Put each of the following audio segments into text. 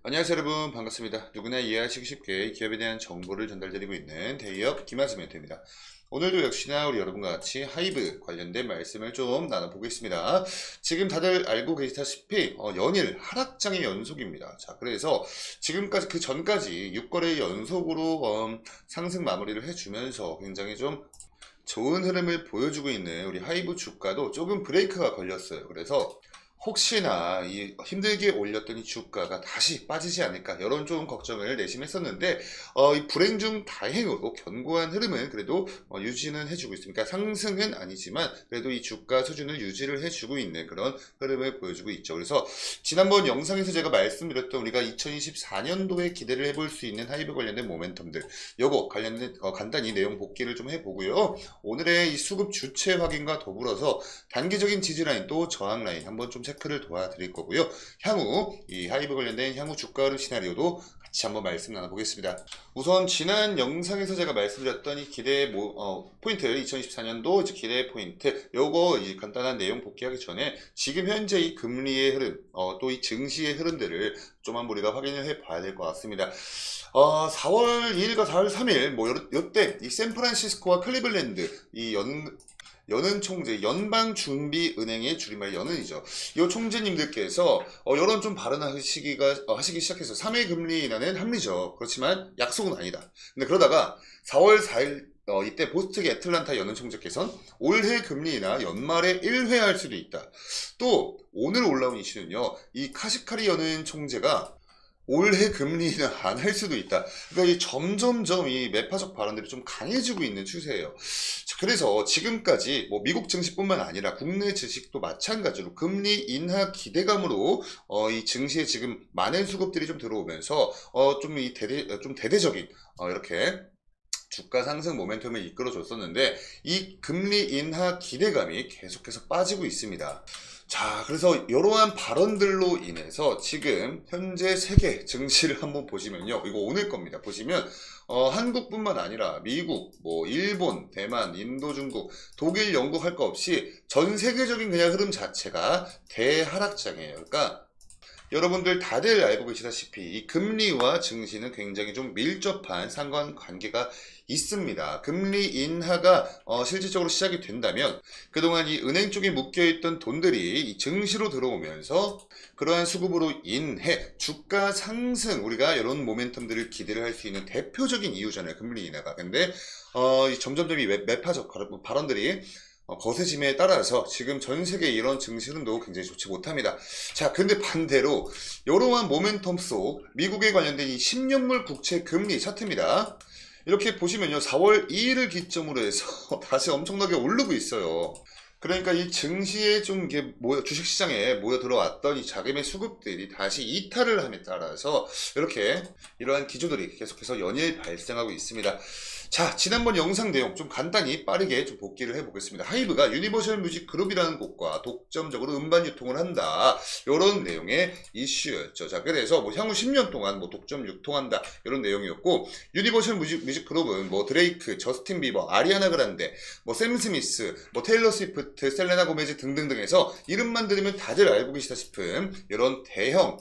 안녕하세요 여러분, 반갑습니다. 누구나 이해하시기 쉽게 기업에 대한 정보를 전달드리고 있는 대기업 김한수 멘토입니다. 오늘도 역시나 우리 여러분과 같이 하이브 관련된 말씀을 좀 나눠보겠습니다. 지금 다들 알고 계시다시피 연일 하락장의 연속입니다. 자, 그래서 지금까지 그 전까지 6거래 연속으로 상승 마무리를 해주면서 굉장히 좀 좋은 흐름을 보여주고 있는 우리 하이브 주가도 조금 브레이크가 걸렸어요. 그래서 혹시나 이 힘들게 올렸던 이 주가가 다시 빠지지 않을까 이런 좀 걱정을 내심했었는데 이 불행 중 다행으로 견고한 흐름은 그래도 유지는 해주고 있습니다. 그러니까 상승은 아니지만 그래도 이 주가 수준을 유지를 해주고 있는 그런 흐름을 보여주고 있죠. 그래서 지난번 영상에서 제가 말씀드렸던 우리가 2024년도에 기대를 해볼 수 있는 하이브 관련된 모멘텀들 요거 관련된 간단히 내용 복기를 좀 해보고요. 오늘의 이 수급 주체 확인과 더불어서 단기적인 지지라인 또 저항라인 한번 좀 체크를 도와드릴 거고요. 향후 이 하이브 관련된 향후 주가 흐름 시나리오도 같이 한번 말씀 나눠보겠습니다. 우선 지난 영상에서 제가 말씀드렸던 이 기대 포인트 2024년도 이제 기대 포인트 요거 이제 간단한 내용 복귀하기 전에 지금 현재 이 금리의 흐름 또 이 증시의 흐름들을 좀 한번 우리가 확인을 해 봐야 될 것 같습니다. 4월 2일과 4월 3일 뭐 요때 이 샌프란시스코와 클리블랜드 이 연은 총재, 연방준비은행의 줄임말 연은이죠. 이 총재님들께서 이런 좀 하시기 시작해서 3회 금리 인하는 합리적. 그렇지만 약속은 아니다. 근데 그러다가 4월 4일 이때 보스트기 애틀란타 연은 총재께서는 올해 금리 인하 연말에 1회할 수도 있다. 또 오늘 올라온 이슈는요. 이 카시카리 연은 총재가 올해 금리는 안 할 수도 있다. 그러니까 점점점 이 매파적 발언들이 좀 강해지고 있는 추세예요. 그래서 지금까지 뭐 미국 증시뿐만 아니라 국내 주식도 마찬가지로 금리 인하 기대감으로 이 증시에 지금 많은 수급들이 좀 들어오면서 좀 대대적인 이렇게 주가 상승 모멘텀을 이끌어줬었는데 이 금리 인하 기대감이 계속해서 빠지고 있습니다. 자, 그래서 이러한 발언들로 인해서 지금 현재 세계 증시를 한번 보시면요. 이거 오늘 겁니다. 보시면 한국뿐만 아니라 미국, 뭐 일본, 대만, 인도, 중국, 독일, 영국 할 거 없이 전 세계적인 그냥 흐름 자체가 대하락장이에요. 그러니까 여러분들 다들 알고 계시다시피 이 금리와 증시는 굉장히 좀 밀접한 상관관계가 있습니다. 금리 인하가 실질적으로 시작이 된다면 그동안 이 은행 쪽에 묶여있던 돈들이 이 증시로 들어오면서 그러한 수급으로 인해 주가 상승 우리가 이런 모멘텀들을 기대를 할 수 있는 대표적인 이유잖아요. 금리 인하가. 근데 점점점 이 매파적 발언들이 거세짐에 따라서 지금 전 세계 이런 증시 흐름도 굉장히 좋지 못합니다. 자, 근데 반대로 이러한 모멘텀 속 미국에 관련된 이 10년물 국채 금리 차트입니다. 이렇게 보시면요, 4월 2일을 기점으로 해서 다시 엄청나게 오르고 있어요. 그러니까 이 증시에 좀 이게 주식시장에 모여 들어왔던 이 자금의 수급들이 다시 이탈을 함에 따라서 이렇게 이러한 기조들이 계속해서 연일 발생하고 있습니다. 자, 지난번 영상 내용 좀 간단히 빠르게 좀 복기를 해보겠습니다. 하이브가 유니버셜 뮤직 그룹이라는 곡과 독점적으로 음반 유통을 한다. 이런 내용의 이슈였죠. 자, 그래서 뭐 향후 10년 동안 뭐 독점 유통한다. 이런 내용이었고, 유니버셜 뮤직 그룹은 뭐 드레이크, 저스틴 비버, 아리아나 그란데, 뭐 샘 스미스, 뭐 테일러 스위프트, 셀레나 고메즈 등등등 해서 이름만 들으면 다들 알고 계시다시피 이런 대형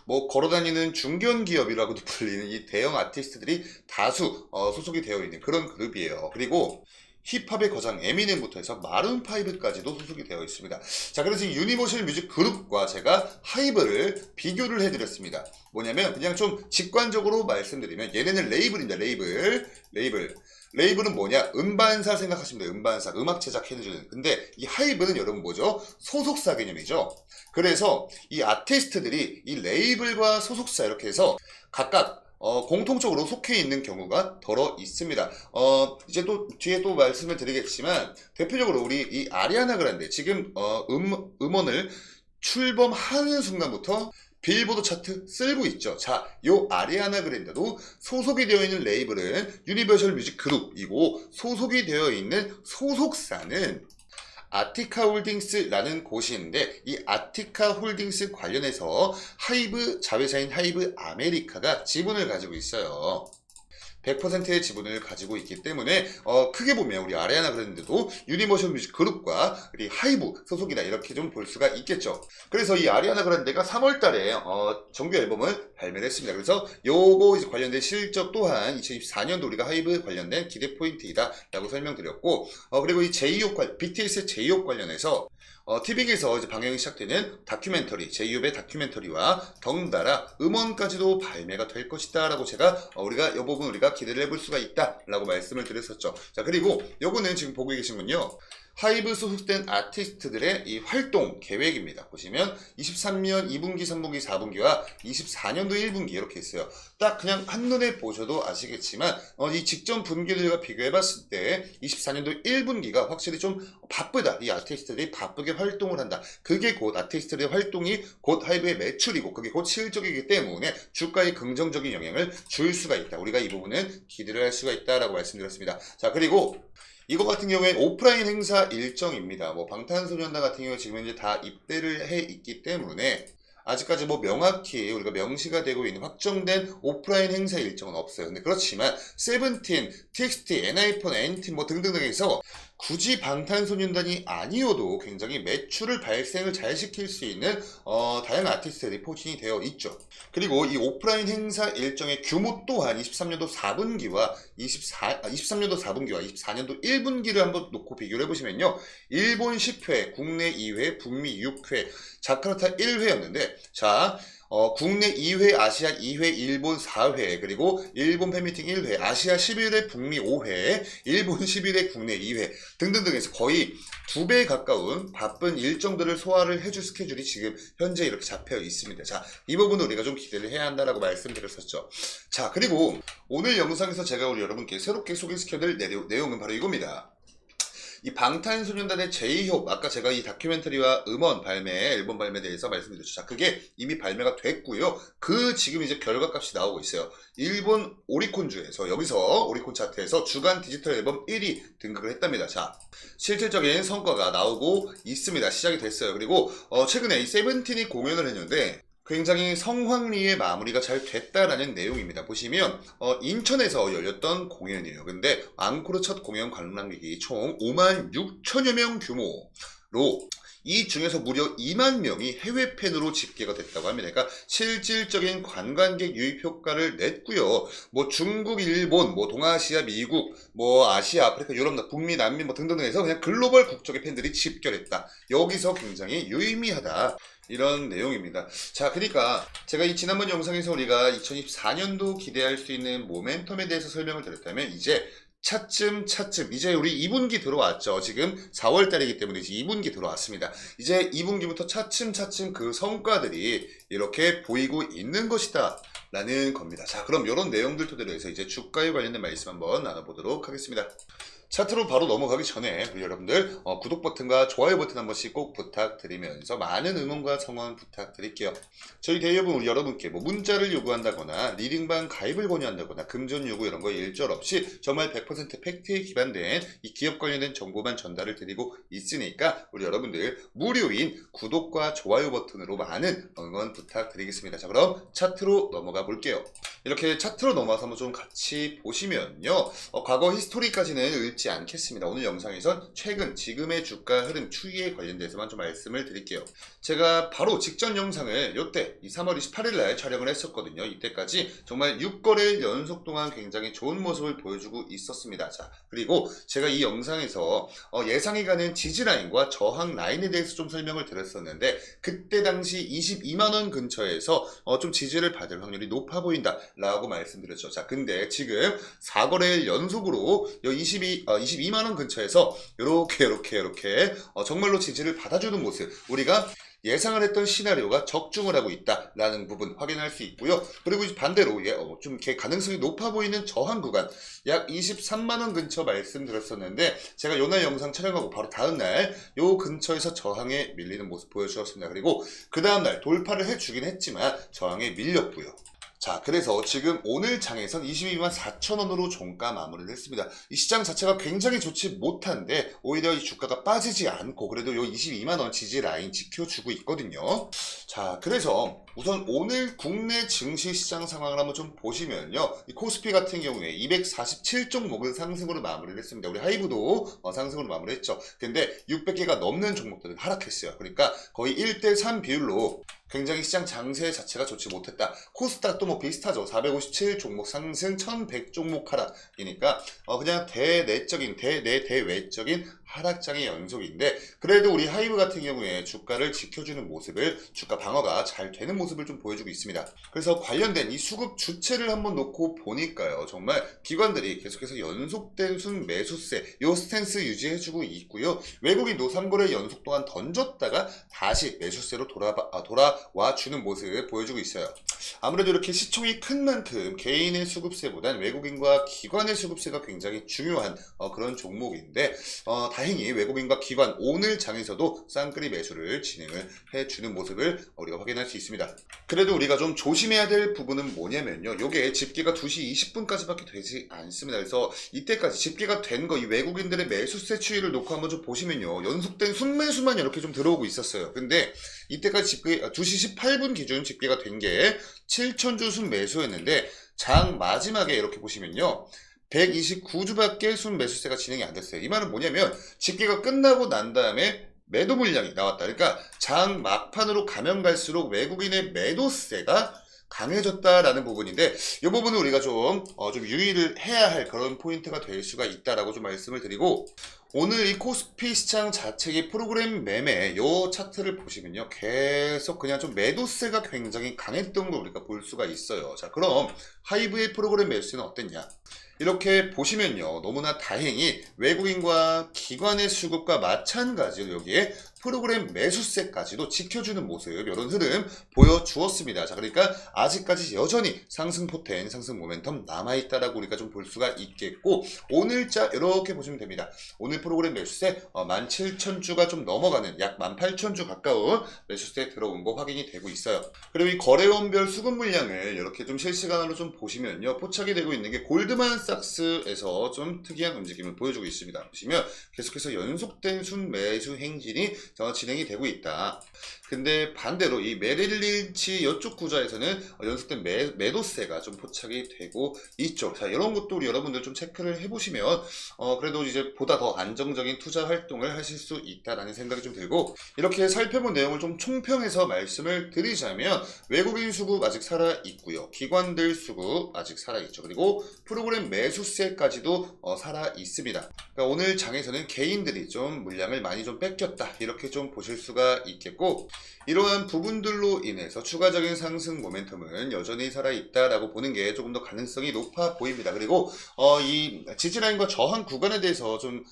뭐 걸어다니는 중견기업이라고도 불리는 이 대형 아티스트들이 다수 소속이 되어 있는 그런 그룹이에요. 그리고 힙합의 거장 에미넴부터 해서 마룬5까지도 소속이 되어 있습니다. 자, 그래서 이 유니버셜 뮤직 그룹과 제가 하이브를 비교를 해드렸습니다. 뭐냐면 그냥 좀 직관적으로 말씀드리면 얘네는 레이블입니다. 레이블은 뭐냐? 음반사 생각하시면 돼요. 음반사, 음악 제작해주는. 근데 이 하이브는 여러분 뭐죠? 소속사 개념이죠. 그래서 이 아티스트들이 이 레이블과 소속사 이렇게 해서 각각 공통적으로 속해 있는 경우가 더러 있습니다. 이제 또 뒤에 또 말씀을 드리겠지만 대표적으로 우리 이 아리아나 그란데 지금 음원을 출범하는 순간부터 빌보드 차트 쓸고 있죠. 자, 요 아리아나 그란데도 소속이 되어 있는 레이블은 유니버셜 뮤직 그룹이고 소속이 되어 있는 소속사는 아티카 홀딩스라는 곳이 있는데 이 아티카 홀딩스 관련해서 하이브 자회사인 하이브 아메리카가 지분을 가지고 있어요. 100%의 지분을 가지고 있기 때문에 크게 보면 우리 아리아나 그랜데도 유니버셜 뮤직 그룹과 우리 하이브 소속이다 이렇게 좀 볼 수가 있겠죠. 그래서 이 아리아나 그란데가 3월 달에 정규 앨범을 발매를 했습니다. 그래서 요거 이제 관련된 실적 또한 2024년도 우리가 하이브 관련된 기대 포인트이다 라고 설명드렸고, 그리고 이 BTS의 제이홉 관련해서 TV에서 이제 방영이 시작되는 다큐멘터리, 제이홉의 다큐멘터리와 덩달아 음원까지도 발매가 될 것이다 라고 제가 우리가 이 부분 우리가 기대를 해볼 수가 있다 라고 말씀을 드렸었죠. 자, 그리고 요거는 지금 보고 계신군요. 하이브 소속된 아티스트들의 이 활동 계획입니다. 보시면 23년 2분기, 3분기, 4분기와 24년도 1분기 이렇게 있어요. 딱 그냥 한눈에 보셔도 아시겠지만 이 직전 분기들과 비교해봤을 때 24년도 1분기가 확실히 좀 바쁘다. 이 아티스트들이 바쁘게 활동을 한다. 그게 곧 아티스트들의 활동이 곧 하이브의 매출이고 그게 곧 실적이기 때문에 주가에 긍정적인 영향을 줄 수가 있다. 우리가 이 부분은 기대를 할 수가 있다라고 말씀드렸습니다. 자, 그리고 이거 같은 경우에 오프라인 행사 일정입니다. 뭐 방탄소년단 같은 경우에 지금 이제 다 입대를 해 있기 때문에 아직까지 뭐 명확히 우리가 명시가 되고 있는 확정된 오프라인 행사 일정은 없어요. 근데 그렇지만 세븐틴, TXT, 엔하이픈, 엔팀 뭐 등등등에서 굳이 방탄소년단이 아니어도 굉장히 매출을 발생을 잘 시킬 수 있는 다양한 아티스트들이 포진이 되어 있죠. 그리고 이 오프라인 행사 일정의 규모 또한 23년도 4분기와 23년도 4분기와 24년도 1분기를 한번 놓고 비교를 해보시면요. 일본 10회, 국내 2회, 북미 6회, 자카르타 1회였는데 자, 국내 2회, 아시아 2회, 일본 4회, 그리고 일본 팬미팅 1회, 아시아 11회, 북미 5회, 일본 11회, 국내 2회 등등등에서 거의 2배 가까운 바쁜 일정들을 소화를 해줄 스케줄이 지금 현재 이렇게 잡혀 있습니다. 자, 이 부분은 우리가 좀 기대를 해야 한다라고 말씀드렸었죠. 자, 그리고 오늘 영상에서 제가 우리 여러분께 새롭게 소개시켜드릴 내용은 바로 이겁니다. 이 방탄소년단의 제이홉, 아까 제가 이 다큐멘터리와 음원 발매, 앨범 발매에 대해서 말씀드렸죠. 자, 그게 이미 발매가 됐고요. 지금 이제 결과값이 나오고 있어요. 일본 오리콘주에서, 여기서 오리콘 차트에서 주간 디지털 앨범 1위 등극을 했답니다. 자, 실질적인 성과가 나오고 있습니다. 시작이 됐어요. 그리고 최근에 이 세븐틴이 공연을 했는데 굉장히 성황리에 마무리가 잘 됐다라는 내용입니다. 보시면 인천에서 열렸던 공연이에요. 근데 앙코르 첫 공연 관람객이 총 5만 6천여 명 규모로 이 중에서 무려 2만 명이 해외 팬으로 집계가 됐다고 합니다. 그러니까 실질적인 관광객 유입 효과를 냈고요. 뭐 중국, 일본, 뭐 동아시아, 미국, 뭐 아시아, 아프리카, 유럽, 북미, 남미 뭐 등등해서 그냥 글로벌 국적의 팬들이 집결했다. 여기서 굉장히 유의미하다. 이런 내용입니다. 자, 그러니까 제가 이 지난번 영상에서 우리가 2024년도 기대할 수 있는 모멘텀에 대해서 설명을 드렸다면 이제 차츰 이제 우리 2분기 들어왔죠. 지금 4월달이기 때문에 이제 2분기 들어왔습니다. 이제 2분기부터 차츰 그 성과들이 이렇게 보이고 있는 것이다 라는 겁니다. 자, 그럼 이런 내용들 토대로 해서 이제 주가에 관련된 말씀 한번 나눠보도록 하겠습니다. 차트로 바로 넘어가기 전에 우리 여러분들 구독 버튼과 좋아요 버튼 한 번씩 꼭 부탁드리면서 많은 응원과 성원 부탁드릴게요. 저희 대여분 우리 여러분께 뭐 문자를 요구한다거나 리딩방 가입을 권유한다거나 금전 요구 이런 거 일절 없이 정말 100% 팩트에 기반된 이 기업 관련된 정보만 전달을 드리고 있으니까 우리 여러분들 무료인 구독과 좋아요 버튼으로 많은 응원 부탁드리겠습니다. 자, 그럼 차트로 넘어가 볼게요. 이렇게 차트로 넘어와서 한번 좀 같이 보시면요. 과거 히스토리까지는 읽지 않겠습니다. 오늘 영상에선 최근 지금의 주가 흐름 추이에 관련돼서만 좀 말씀을 드릴게요. 제가 바로 직전 영상을 이때 이 3월 28일 날 촬영을 했었거든요. 이때까지 정말 6거래일 연속 동안 굉장히 좋은 모습을 보여주고 있었습니다. 자, 그리고 제가 이 영상에서 예상이 가는 지지라인과 저항 라인에 대해서 좀 설명을 드렸었는데 그때 당시 22만원 근처에서 좀 지지를 받을 확률이 높아 보인다 라고 말씀드렸죠. 자, 근데 지금 4거래일 연속으로 22만원 근처에서 이렇게 정말로 지지를 받아주는 모습 우리가 예상을 했던 시나리오가 적중을 하고 있다라는 부분 확인할 수 있고요. 그리고 반대로 좀 이렇게 가능성이 높아 보이는 저항 구간 약 23만원 근처 말씀드렸었는데 제가 요날 영상 촬영하고 바로 다음날 요 근처에서 저항에 밀리는 모습 보여주었습니다. 그리고 그 다음날 돌파를 해주긴 했지만 저항에 밀렸고요. 자, 그래서 지금 오늘 장에선 22만 4천원으로 종가 마무리를 했습니다. 이 시장 자체가 굉장히 좋지 못한데 오히려 이 주가가 빠지지 않고 그래도 요 22만원 지지 라인 지켜주고 있거든요. 자, 그래서 우선 오늘 국내 증시 시장 상황을 한번 좀 보시면요. 이 코스피 같은 경우에 247종목은 상승으로 마무리를 했습니다. 우리 하이브도 상승으로 마무리했죠. 근데 600개가 넘는 종목들은 하락했어요. 그러니까 거의 1대3 비율로 굉장히 시장 장세 자체가 좋지 못했다. 코스닥도 뭐 비슷하죠. 457 종목 상승, 1100 종목 하락이니까 그냥 대외적인 하락장의 연속인데, 그래도 우리 하이브 같은 경우에 주가를 지켜주는 모습을, 주가 방어가 잘 되는 모습을 좀 보여주고 있습니다. 그래서 관련된 이 수급 주체를 한번 놓고 보니까요, 정말 기관들이 계속해서 연속된 순매수세 요 스탠스 유지해주고 있고요. 외국인도 3거래 연속 동안 던졌다가 다시 매수세로 돌아와 주는 모습을 보여주고 있어요. 아무래도 이렇게 시총이 큰 만큼 개인의 수급세보단 외국인과 기관의 수급세가 굉장히 중요한 그런 종목인데, 다행히 외국인과 기관 오늘 장에서도 쌍끌이 매수를 진행을 해주는 모습을 우리가 확인할 수 있습니다. 그래도 우리가 좀 조심해야 될 부분은 뭐냐면요, 요게 집계가 2시 20분까지밖에 되지 않습니다. 그래서 이때까지 집계가 된 거 이 외국인들의 매수세 추이를 놓고 한번 좀 보시면요, 연속된 순매수만 이렇게 좀 들어오고 있었어요. 근데 이때까지 집계 2시 18분 기준 집계가 된 게 7,000주 순매수였는데, 장 마지막에 이렇게 보시면요, 129주밖에 순매수세가 진행이 안 됐어요. 이 말은 뭐냐면 집계가 끝나고 난 다음에 매도 물량이 나왔다. 그러니까 장 막판으로 가면 갈수록 외국인의 매도세가 강해졌다라는 부분인데, 이 부분은 우리가 좀 유의를 해야 할 그런 포인트가 될 수가 있다라고 좀 말씀을 드리고, 오늘 이 코스피 시장 자체의 프로그램 매매 요 차트를 보시면요, 계속 그냥 좀 매도세가 굉장히 강했던 걸 우리가 볼 수가 있어요. 자, 그럼 하이브의 프로그램 매수세는 어땠냐? 이렇게 보시면요, 너무나 다행히 외국인과 기관의 수급과 마찬가지로 여기에 프로그램 매수세까지도 지켜주는 모습, 이런 흐름 보여주었습니다. 자, 그러니까 아직까지 여전히 상승 포텐, 상승 모멘텀 남아있다라고 우리가 좀 볼 수가 있겠고, 오늘자 이렇게 보시면 됩니다. 오늘 프로그램 매수세 17,000주가 좀 넘어가는 약 18,000주 가까운 매수세 들어온 거 확인이 되고 있어요. 그리고 이 거래원별 수급 물량을 이렇게 좀 실시간으로 좀 보시면요, 포착이 되고 있는 게 골드만삭스에서 좀 특이한 움직임을 보여주고 있습니다. 보시면 계속해서 연속된 순매수 행진이 진행이 되고 있다. 근데 반대로 이 메릴 린치 이쪽 구좌에서는 연속된 매도세가 좀 포착이 되고 있죠. 자, 이런 것도 우리 여러분들 좀 체크를 해보시면 그래도 이제 보다 더 안정적인 투자 활동을 하실 수 있다라는 생각이 좀 들고, 이렇게 살펴본 내용을 좀 총평해서 말씀을 드리자면, 외국인 수급 아직 살아있고요, 기관들 수급 아직 살아있죠. 그리고 프로그램 매수세까지도 살아있습니다. 그러니까 오늘 장에서는 개인들이 좀 물량을 많이 좀 뺏겼다, 이렇게 좀 보실 수가 있겠고, 이러한 부분들로 인해서 추가적인 상승 모멘텀은 여전히 살아있다라고 보는 게 조금 더 가능성이 높아 보입니다. 그리고 이 지지라인과 저항 구간에 대해서 좀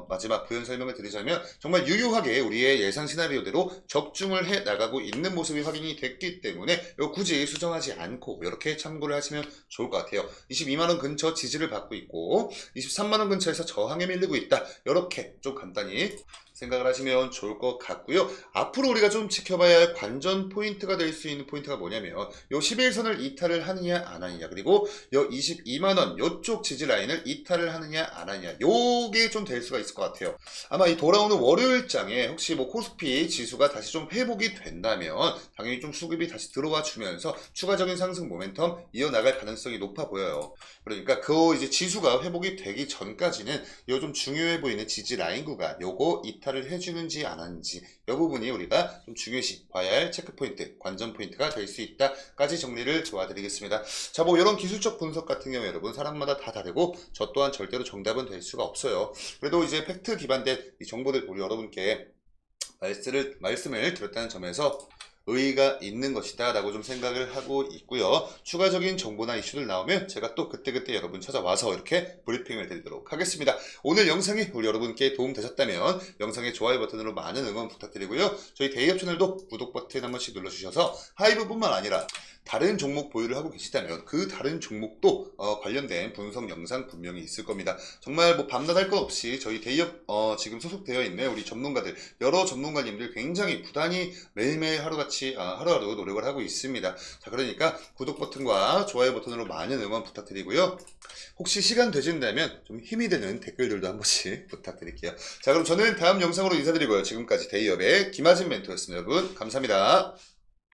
마지막 부연 설명을 드리자면, 정말 유효하게 우리의 예상 시나리오대로 적중을 해 나가고 있는 모습이 확인이 됐기 때문에 굳이 수정하지 않고 이렇게 참고를 하시면 좋을 것 같아요. 22만원 근처 지지를 받고 있고 23만원 근처에서 저항에 밀리고 있다, 이렇게 좀 간단히 생각을 하시면 좋을 것 같고요. 앞으로 우리가 좀 지켜봐야 할 관전 포인트가 될 수 있는 포인트가 뭐냐면, 요 11선을 이탈을 하느냐 안 하느냐, 그리고 요 22만원 요쪽 지지 라인을 이탈을 하느냐 안 하느냐, 요게 좀 될 수가 있을 것 같아요. 아마 이 돌아오는 월요일장에 혹시 뭐 코스피 지수가 다시 좀 회복이 된다면 당연히 좀 수급이 다시 들어와 주면서 추가적인 상승 모멘텀 이어나갈 가능성이 높아 보여요. 그러니까 그 이제 지수가 회복이 되기 전까지는 요 좀 중요해 보이는 지지 라인 구간, 요거 이탈을 해주는지 안 하는지, 이 부분이 우리가 좀 중요시 봐야 할 체크 포인트, 관전 포인트가 될 수 있다까지 정리를 도와드리겠습니다. 자, 뭐 이런 기술적 분석 같은 경우 여러분 사람마다 다 다르고 저 또한 절대로 정답은 될 수가 없어요. 그래도 이제 팩트 기반된 이 정보들 우리 여러분께 말씀을 드렸다는 점에서 의의가 있는 것이다 라고 좀 생각을 하고 있고요. 추가적인 정보나 이슈들 나오면 제가 또 그때그때 여러분 찾아와서 이렇게 브리핑을 드리도록 하겠습니다. 오늘 영상이 우리 여러분께 도움 되셨다면 영상의 좋아요 버튼으로 많은 응원 부탁드리고요. 저희 데이업 채널도 구독 버튼 한 번씩 눌러주셔서 하이브뿐만 아니라 다른 종목 보유를 하고 계시다면 그 다른 종목도 관련된 분석 영상 분명히 있을 겁니다. 정말 뭐 밤낮 할 것 없이 저희 데이업 지금 소속되어 있는 우리 전문가들, 여러 전문가님들 굉장히 부단히 매일매일 하루같이 하루하루 노력을 하고 있습니다. 자, 그러니까 구독 버튼과 좋아요 버튼으로 많은 응원 부탁드리고요. 혹시 시간 되신다면 좀 힘이 되는 댓글들도 한 번씩 부탁드릴게요. 자, 그럼 저는 다음 영상으로 인사드리고요. 지금까지 데이업의 김하진 멘토였습니다. 여러분 감사합니다.